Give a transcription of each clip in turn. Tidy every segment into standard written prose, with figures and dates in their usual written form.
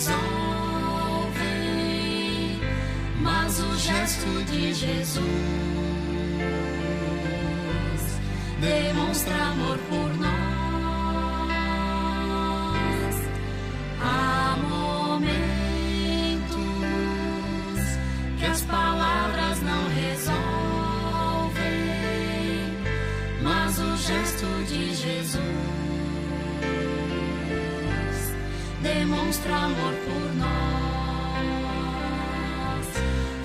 resolvem, mas o gesto de Jesus demonstra amor por nós. Há momentos que as palavras não resolvem, mas o gesto de Jesus demonstra amor por nós.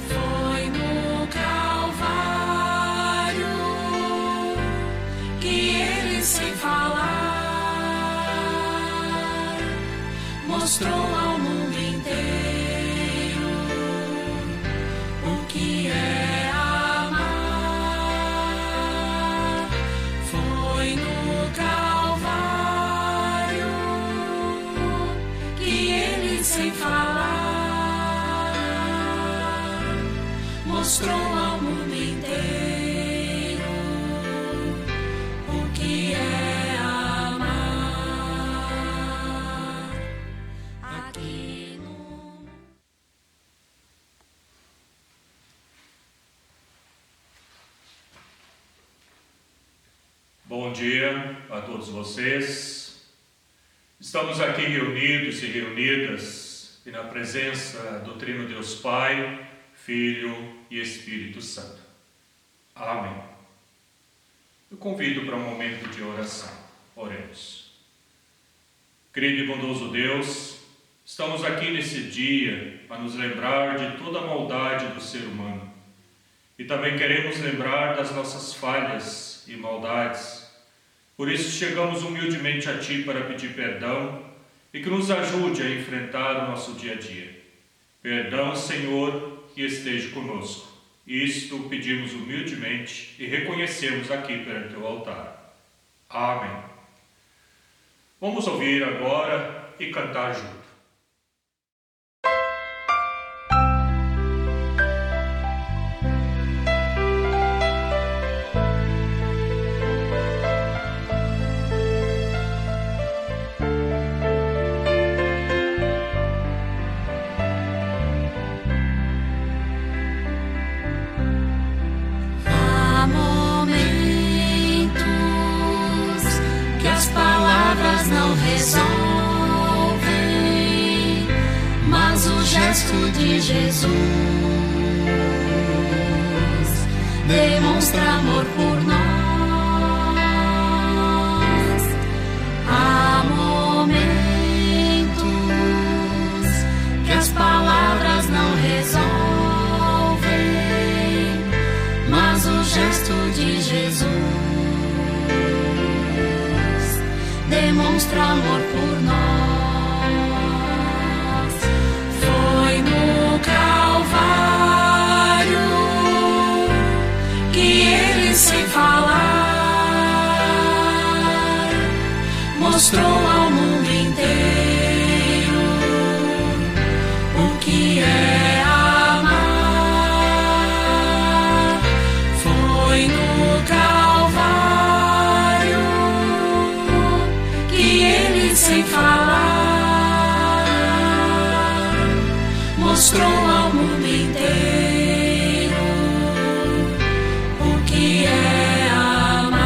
Foi no Calvário que ele, sem falar, mostrou ao mundo inteiro o que é amar. Foi no Calvário que ele, sem falar, mostrou ao mundo inteiro o que é amar. Aqui no... Bom dia a todos vocês. Estamos aqui reunidos e reunidas e na presença do Trino Deus Pai, Filho e Espírito Santo. Amém. Eu convido para um momento de oração. Oremos. Querido e bondoso Deus, estamos aqui nesse dia para nos lembrar de toda a maldade do ser humano. E também queremos lembrar das nossas falhas e maldades. Por isso chegamos humildemente a Ti para pedir perdão e que nos ajude a enfrentar o nosso dia a dia. Perdão, Senhor, que esteja conosco. Isto pedimos humildemente e reconhecemos aqui perante o altar. Amém. Vamos ouvir agora e cantar juntos. Resolvem, mas o gesto de Jesus demonstra amor por nós. Há momentos que as palavras não resolvem, mas o gesto de Jesus demonstra amor por nós. Foi no Calvário que ele, sem falar, mostrou ao mundo inteiro o que é amar. Foi no Calvário que ele, sem falar, mostrou ao mundo inteiro o que é amar.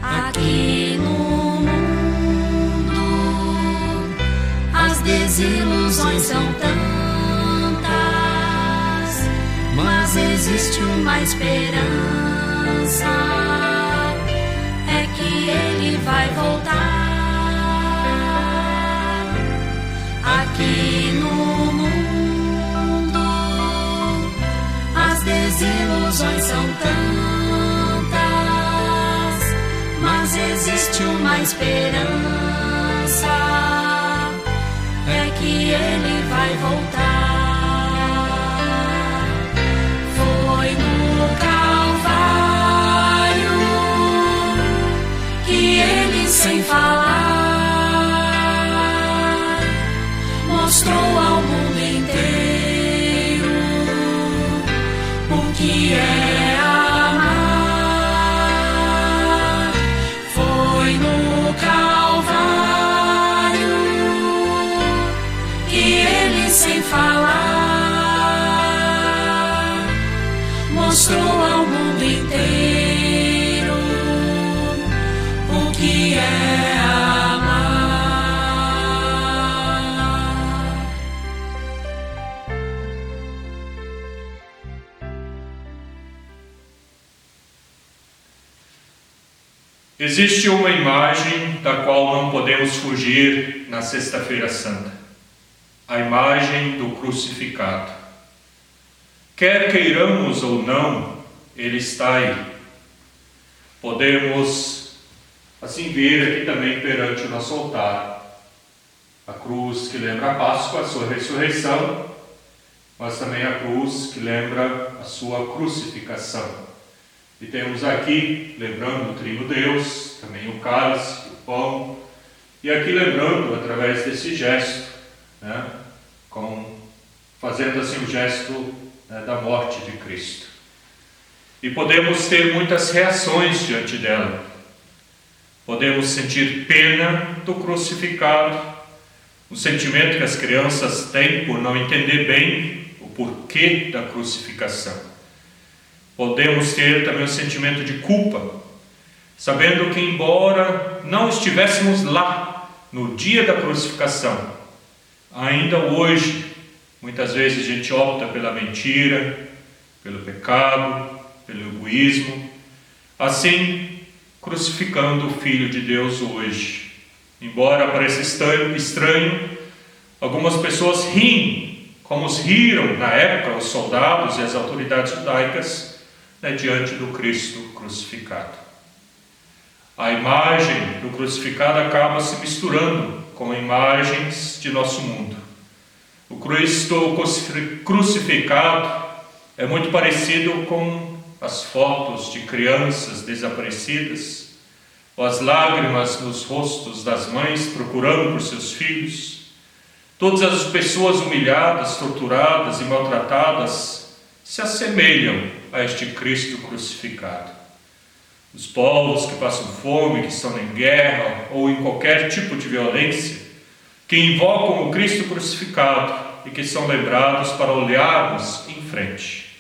Aqui no mundo as desilusões são tantas, mas existe uma esperança. Ele vai voltar. Aqui no mundo as desilusões são tantas, mas existe uma esperança, é que ele vai voltar. Foi no Calvário que ele, sem falar, mostrou ao mundo inteiro o que é amar. Foi no Calvário sem falar, mostrou ao mundo inteiro o que é amar. Existe uma imagem da qual não podemos fugir na Sexta-feira Santa. A imagem do crucificado. Quer queiramos ou não, ele está aí. Podemos assim ver aqui também perante o nosso altar a cruz que lembra a Páscoa, a sua ressurreição, mas também a cruz que lembra a sua crucificação. E temos aqui, lembrando o Trino Deus, também o cálice, o pão, e aqui lembrando, através desse gesto, fazendo assim o gesto da morte de Cristo. E podemos ter muitas reações diante dela. Podemos sentir pena do crucificado, o sentimento que as crianças têm por não entender bem o porquê da crucificação. Podemos ter também o sentimento de culpa, sabendo que embora não estivéssemos lá no dia da crucificação, ainda hoje, muitas vezes a gente opta pela mentira, pelo pecado, pelo egoísmo, assim crucificando o Filho de Deus hoje. Embora pareça estranho, algumas pessoas riem, como os riram na época os soldados e as autoridades judaicas, diante do Cristo crucificado. A imagem do crucificado acaba se misturando com imagens de nosso mundo. O Cristo crucificado é muito parecido com as fotos de crianças desaparecidas, ou as lágrimas nos rostos das mães procurando por seus filhos. Todas as pessoas humilhadas, torturadas e maltratadas se assemelham a este Cristo crucificado. Os povos que passam fome, que estão em guerra ou em qualquer tipo de violência, que invocam o Cristo crucificado e que são lembrados para olharmos em frente.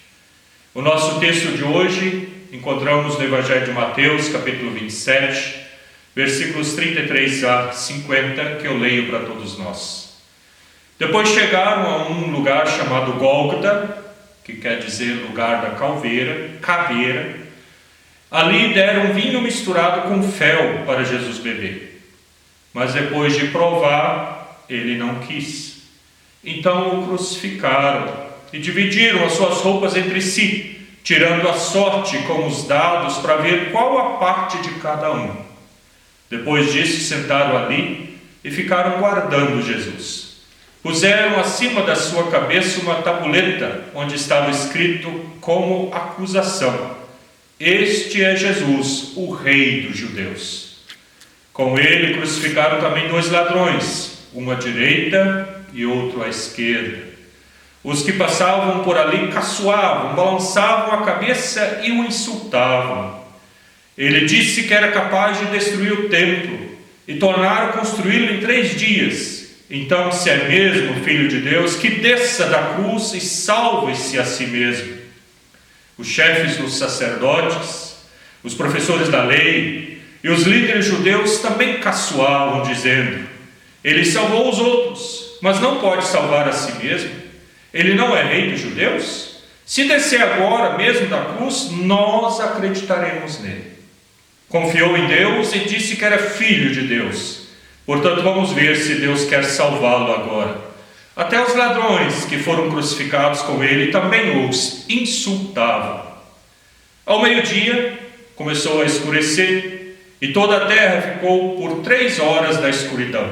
O nosso texto de hoje encontramos no Evangelho de Mateus, capítulo 27, versículos 33 a 50, que eu leio para todos nós. Depois chegaram a um lugar chamado Gólgota, que quer dizer lugar da caveira. Ali deram vinho misturado com fel para Jesus beber. Mas depois de provar, ele não quis. Então o crucificaram e dividiram as suas roupas entre si, tirando a sorte com os dados para ver qual a parte de cada um. Depois disso, sentaram ali e ficaram guardando Jesus. Puseram acima da sua cabeça uma tabuleta, onde estava escrito como acusação: Este é Jesus, o Rei dos Judeus. Com ele crucificaram também 2 ladrões, um à direita e outro à esquerda. Os que passavam por ali caçoavam, balançavam a cabeça e o insultavam. Ele disse que era capaz de destruir o templo e tornar a construí-lo em 3 dias. Então, se é mesmo Filho de Deus, que desça da cruz e salve-se a si mesmo. Os chefes dos sacerdotes, os professores da lei e os líderes judeus também caçoavam, dizendo: Ele salvou os outros, mas não pode salvar a si mesmo. Ele não é rei dos judeus? Se descer agora mesmo da cruz, nós acreditaremos nele. Confiou em Deus e disse que era Filho de Deus. Portanto, vamos ver se Deus quer salvá-lo agora. Até os ladrões que foram crucificados com ele também os insultavam. Ao meio-dia, começou a escurecer e toda a terra ficou por 3 horas da escuridão.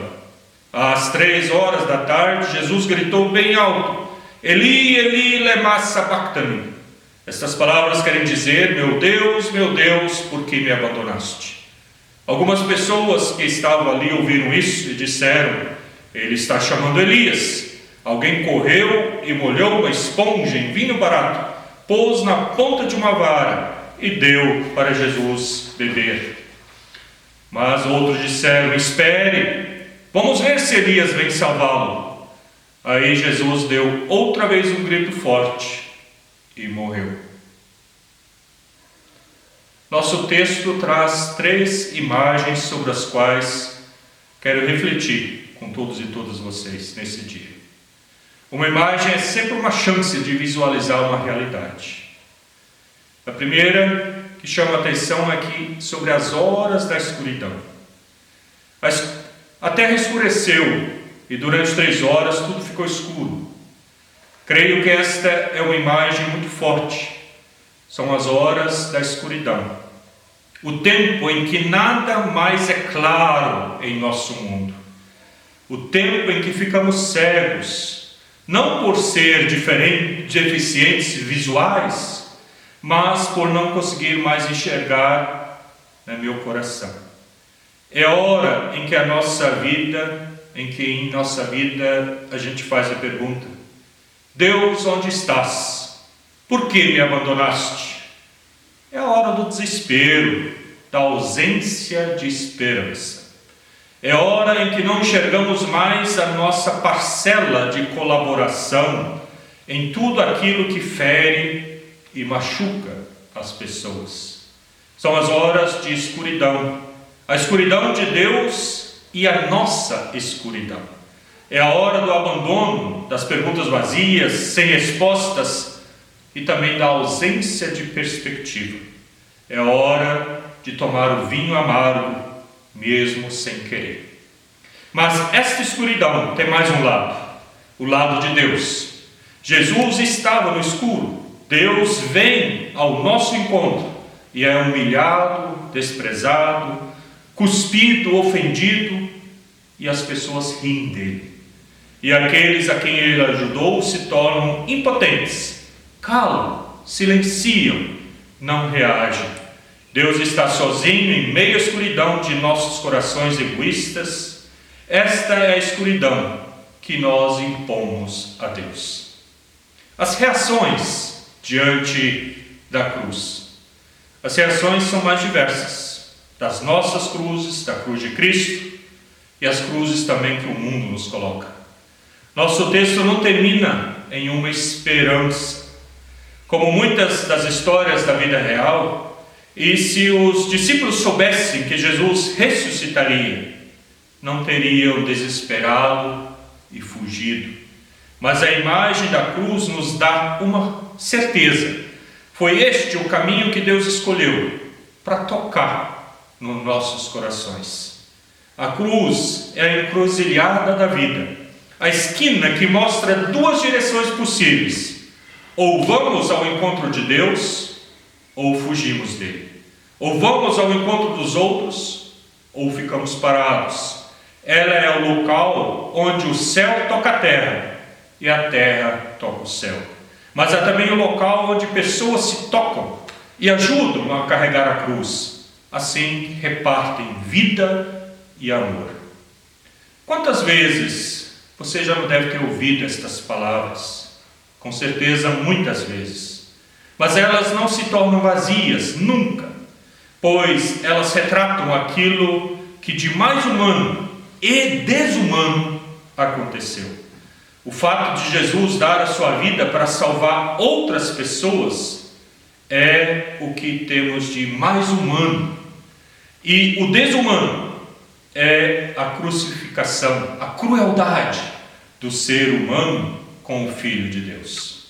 Às 3 horas da tarde, Jesus gritou bem alto: Eli, Eli, lema sabachthani. Estas palavras querem dizer: meu Deus, por que me abandonaste? Algumas pessoas que estavam ali ouviram isso e disseram: ele está chamando Elias. Alguém correu e molhou uma esponja em vinho barato, pôs na ponta de uma vara e deu para Jesus beber. Mas outros disseram: espere, vamos ver se Elias vem salvá-lo. Aí Jesus deu outra vez um grito forte e morreu. Nosso texto traz 3 imagens sobre as quais quero refletir com todos e todas vocês nesse dia. Uma imagem é sempre uma chance de visualizar uma realidade. A primeira que chama a atenção aqui sobre as horas da escuridão. A terra escureceu e durante 3 horas tudo ficou escuro. Creio que esta é uma imagem muito forte. São as horas da escuridão. O tempo em que nada mais é claro em nosso mundo. O tempo em que ficamos cegos, não por ser deficientes visuais, mas por não conseguir mais enxergar meu coração. É hora em que em nossa vida a gente faz a pergunta: Deus, onde estás? Por que me abandonaste? É a hora do desespero, da ausência de esperança. É hora em que não enxergamos mais a nossa parcela de colaboração em tudo aquilo que fere e machuca as pessoas. São as horas de escuridão, a escuridão de Deus e a nossa escuridão. É a hora do abandono, das perguntas vazias, sem respostas e também da ausência de perspectiva. É a hora de tomar o vinho amargo, mesmo sem querer. Mas esta escuridão tem mais um lado, o lado de Deus. Jesus estava no escuro. Deus vem ao nosso encontro e é humilhado, desprezado, cuspido, ofendido, e as pessoas riem dele. E aqueles a quem ele ajudou se tornam impotentes, calam, silenciam, não reagem. Deus está sozinho em meio à escuridão de nossos corações egoístas. Esta é a escuridão que nós impomos a Deus. As reações diante da cruz. As reações são mais diversas, das nossas cruzes, da cruz de Cristo e as cruzes também que o mundo nos coloca. Nosso texto não termina em uma esperança. Como muitas das histórias da vida real, e se os discípulos soubessem que Jesus ressuscitaria, não teriam desesperado e fugido. Mas a imagem da cruz nos dá uma certeza. Foi este o caminho que Deus escolheu para tocar nos nossos corações. A cruz é a encruzilhada da vida, a esquina que mostra 2 direções possíveis. Ou vamos ao encontro de Deus, ou fugimos dele. Ou vamos ao encontro dos outros, ou ficamos parados. Ela é o local onde o céu toca a terra e a terra toca o céu. Mas é também o local onde pessoas se tocam e ajudam a carregar a cruz. Assim repartem vida e amor. Quantas vezes você já não deve ter ouvido estas palavras? Com certeza muitas vezes. Mas elas não se tornam vazias, nunca. Pois elas retratam aquilo que de mais humano e desumano aconteceu. O fato de Jesus dar a sua vida para salvar outras pessoas é o que temos de mais humano. E o desumano é a crucificação, a crueldade do ser humano com o Filho de Deus.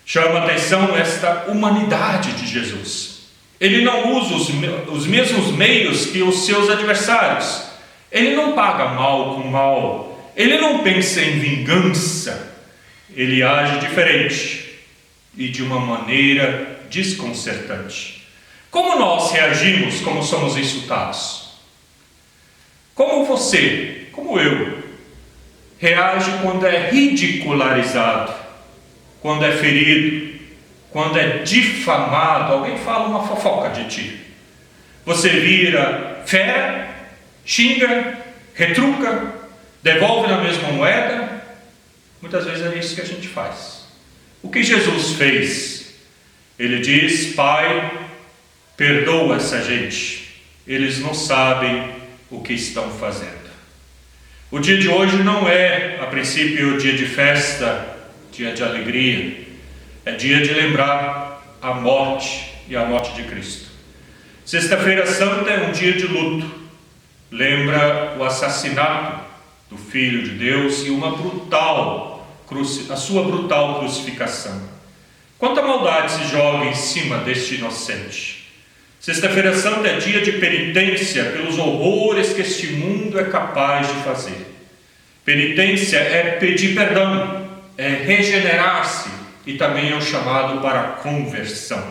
Chama a atenção esta humanidade de Jesus. Ele não usa os mesmos meios que os seus adversários. Ele não paga mal com mal. Ele não pensa em vingança. Ele age diferente e de uma maneira desconcertante. Como nós reagimos quando somos insultados? Como você, como eu, reage quando é ridicularizado, quando é ferido, quando é difamado, alguém fala uma fofoca de ti? Você vira fera, xinga, retruca, devolve na mesma moeda? Muitas vezes é isso que a gente faz. O que Jesus fez? Ele diz: Pai, perdoa essa gente, eles não sabem o que estão fazendo. O dia de hoje não é, a princípio, dia de festa, dia de alegria. É dia de lembrar a morte e a morte de Cristo. Sexta-feira Santa é um dia de luto. Lembra o assassinato do Filho de Deus e a sua brutal crucificação. Quanta maldade se joga em cima deste inocente. Sexta-feira Santa é dia de penitência pelos horrores que este mundo é capaz de fazer. Penitência é pedir perdão, é regenerar-se e também é o chamado para a conversão.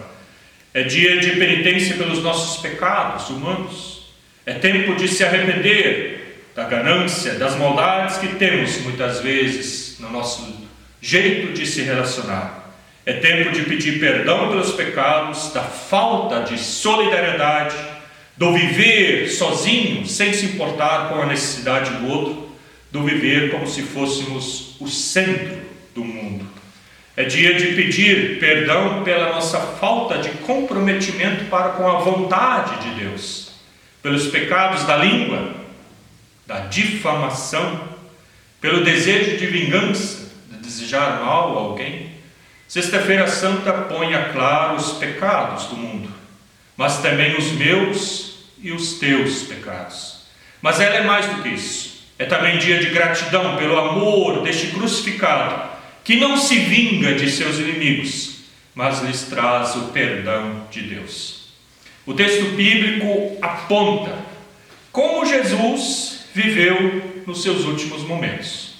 É dia de penitência pelos nossos pecados humanos. É tempo de se arrepender da ganância, das maldades que temos muitas vezes no nosso jeito de se relacionar. É tempo de pedir perdão pelos pecados, da falta de solidariedade, do viver sozinho, sem se importar com a necessidade do outro, do viver como se fôssemos o centro do mundo. É dia de pedir perdão pela nossa falta de comprometimento para com a vontade de Deus, pelos pecados da língua, da difamação, pelo desejo de vingança, de desejar mal a alguém. Sexta-feira Santa põe a claro os pecados do mundo, mas também os meus e os teus pecados. Mas ela é mais do que isso. É também dia de gratidão pelo amor deste crucificado, que não se vinga de seus inimigos, mas lhes traz o perdão de Deus. O texto bíblico aponta como Jesus viveu nos seus últimos momentos.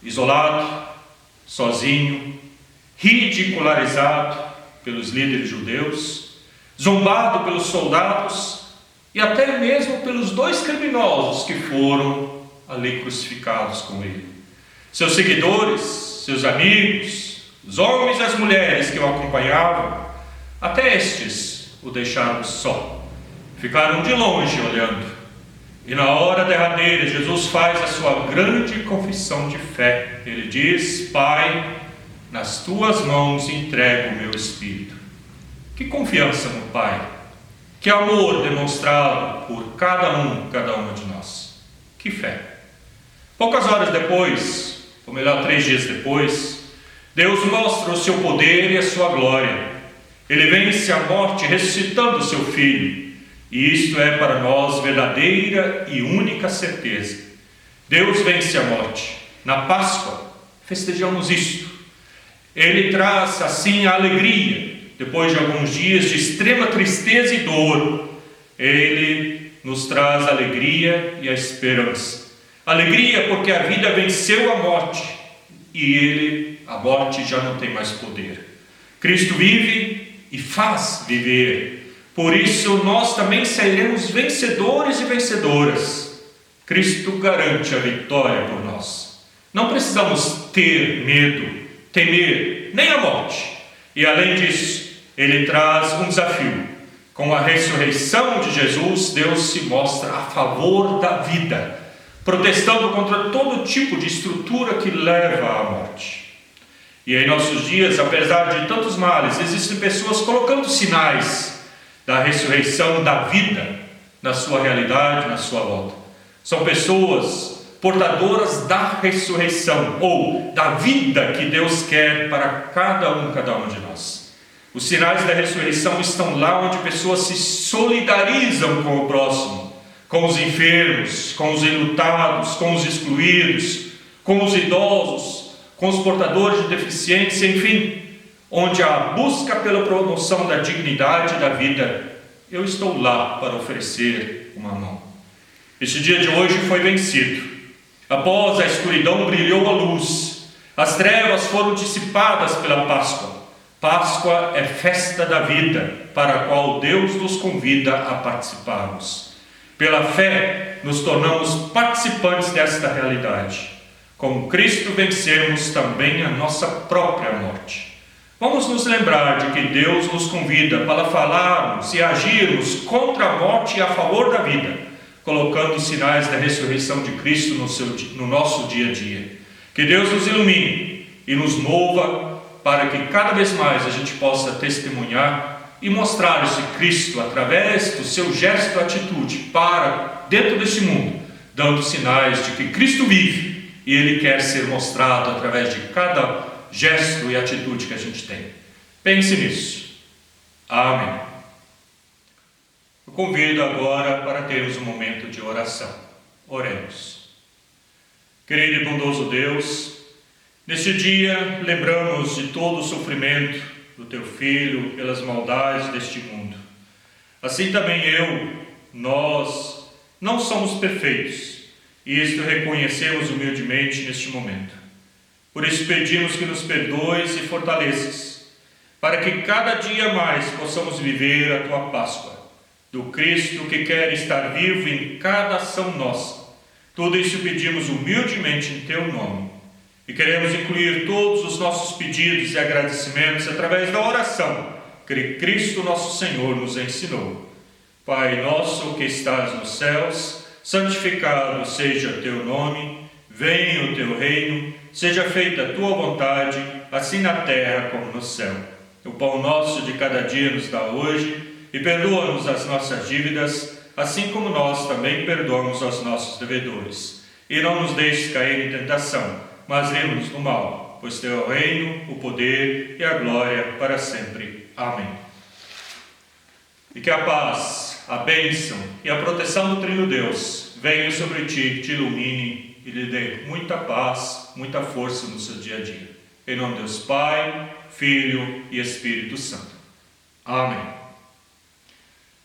Isolado, sozinho, ridicularizado pelos líderes judeus, zombado pelos soldados e até mesmo pelos 2 criminosos que foram ali crucificados com ele. Seus seguidores, seus amigos, os homens e as mulheres que o acompanhavam, até estes o deixaram só, ficaram de longe olhando. E na hora derradeira, Jesus faz a sua grande confissão de fé. Ele diz: Pai, nas tuas mãos entrego o meu espírito. Que confiança no Pai, que amor demonstrado por cada uma de nós. Que fé. Poucas horas depois, ou melhor, 3 dias depois, Deus mostra o seu poder e a sua glória. Ele vence a morte ressuscitando o seu Filho. E isto é para nós verdadeira e única certeza. Deus vence a morte. Na Páscoa, festejamos isto. Ele traz assim a alegria, depois de alguns dias de extrema tristeza e dor. Ele nos traz a alegria e a esperança. Alegria porque a vida venceu a morte e a morte já não tem mais poder. Cristo vive e faz viver. Por isso nós também seremos vencedores e vencedoras. Cristo garante a vitória por nós. Não precisamos ter medo, temer nem a morte. E além disso, ele traz um desafio. Com a ressurreição de Jesus, Deus se mostra a favor da vida, protestando contra todo tipo de estrutura que leva à morte. E em nossos dias, apesar de tantos males, existem pessoas colocando sinais da ressurreição da vida na sua realidade, na sua volta. São pessoas portadoras da ressurreição, ou da vida que Deus quer para cada uma de nós. Os sinais da ressurreição estão lá onde pessoas se solidarizam com o próximo, com os enfermos, com os enlutados, com os excluídos, com os idosos, com os portadores de deficiência, enfim, onde há busca pela promoção da dignidade da vida. Eu estou lá para oferecer uma mão. Este dia de hoje foi vencido. Após a escuridão brilhou a luz, as trevas foram dissipadas pela Páscoa. Páscoa é festa da vida, para a qual Deus nos convida a participarmos. Pela fé, nos tornamos participantes desta realidade. Com Cristo vencemos também a nossa própria morte. Vamos nos lembrar de que Deus nos convida para falarmos e agirmos contra a morte e a favor da vida, colocando os sinais da ressurreição de Cristo no nosso dia a dia. Que Deus nos ilumine e nos mova para que cada vez mais a gente possa testemunhar e mostrar esse Cristo através do seu gesto e atitude para, dentro desse mundo, dando sinais de que Cristo vive e Ele quer ser mostrado através de cada gesto e atitude que a gente tem. Pense nisso. Amém. Eu convido agora para termos um momento de oração. Oremos. Querido e bondoso Deus, neste dia lembramos de todo o sofrimento do Teu Filho pelas maldades deste mundo. Assim também nós não somos perfeitos, e isto reconhecemos humildemente neste momento. Por isso pedimos que nos perdoes e fortaleças, para que cada dia mais possamos viver a Tua Páscoa, do Cristo que quer estar vivo em cada ação nossa. Tudo isso pedimos humildemente em Teu nome, e queremos incluir todos os nossos pedidos e agradecimentos através da oração que Cristo nosso Senhor nos ensinou. Pai nosso que estás nos céus, santificado seja Teu nome, venha o Teu reino, seja feita a Tua vontade, assim na terra como no céu. O pão nosso de cada dia nos dá hoje, e perdoa-nos as nossas dívidas, assim como nós também perdoamos aos nossos devedores. E não nos deixes cair em tentação, mas livra-nos do mal, pois Teu é o reino, o poder e a glória para sempre. Amém. E que a paz, a bênção e a proteção do Trino Deus venham sobre ti, te ilumine e lhe dê muita paz, muita força no seu dia a dia. Em nome de Deus Pai, Filho e Espírito Santo. Amém.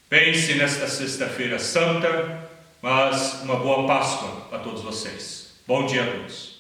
Pense nesta sexta-feira santa, mas uma boa Páscoa a todos vocês. Bom dia a todos.